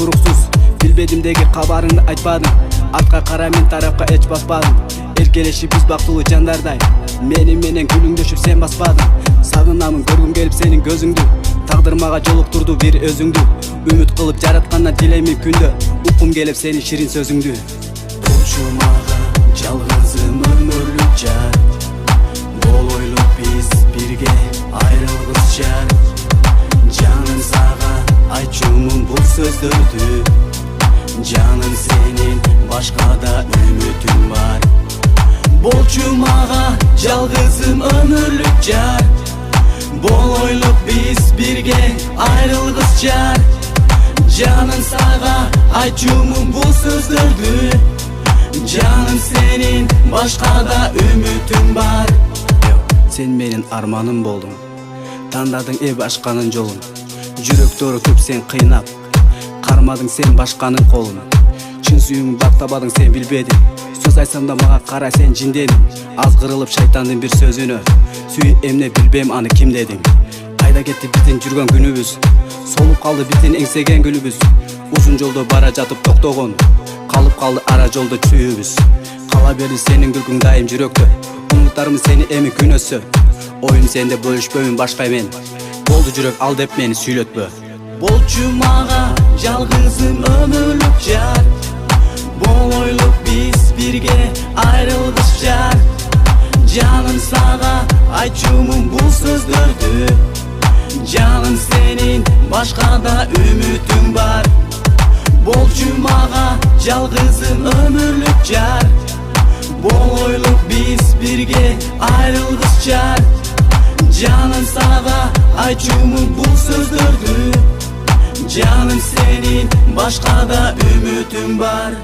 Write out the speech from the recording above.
Turuksuz bilbedimdegi kabarыңды айтпадың. Артқа кара мен тарапқа эч баспадым. Эркелешип биз бактылуу жандардай, менен күлүңдөшүп сен баспадың. Сагынамын көргүм келип сенин көзүңдү, тагдыр мага жолуктурду бир өзүңдү. Үмүт кылып жараткандан тилеймин күндө, уккум келип сенин ширин сөзүңдү. Болчу мага жалгызым өмүрлүк жар, болойлук биз бирге айрылгыс жар. Жаным сага айтчумун бул сөздөрдү, жаным сенин башкада үмүтүң бар. Болчу мага жалгызым өмүрлүк жар, болойлук биз бирге айрылгыс жар. Жаным сага айтчумун бул сөздөрдү, жаным сенин башкада үмүтүң бар. Сен менин арманым болдуң, тандадың башканын жолун. Жүрөктөрү көп сен кыйнап, кармадың сен башканын колун. Чын сүйүүңдү бактабадың сен билбедиң, сөз айтсам да мага кара сен жиндедиң. Аз кырылып шайтандын бир сөзүнө, сүйүп эмне билбейм аны ким дедиң. Кайда кетти биздин жүргөн күнүбүз, солуп калды биздин эңсеген гүлүбүз. Узун жолдо бара жатып токтогон, калып калды ара жолдо чүйүбүз. Кала берди сенин күлкүң дайым жүрөктө, умуттарым сени эми күнөсө. Оюн сенде бөлүшпөймүн башка мен, болду жүрөк ал деп мени сүйлөтпө. Болчу мага жалгызым өмүрлүк жар, болойлук биз бирге айрылгыс жар. Жаным сага айтчумун бул сөздөрдү, жаным сенин башкада үмүтүң бар. Болчу мага жалгызым өмүрлүк жар, болойлук биз бирге айрылгыс жар. Жаным сага айтчумун бул сөздөрдү, жаным сенин башкада үмүтүң бар.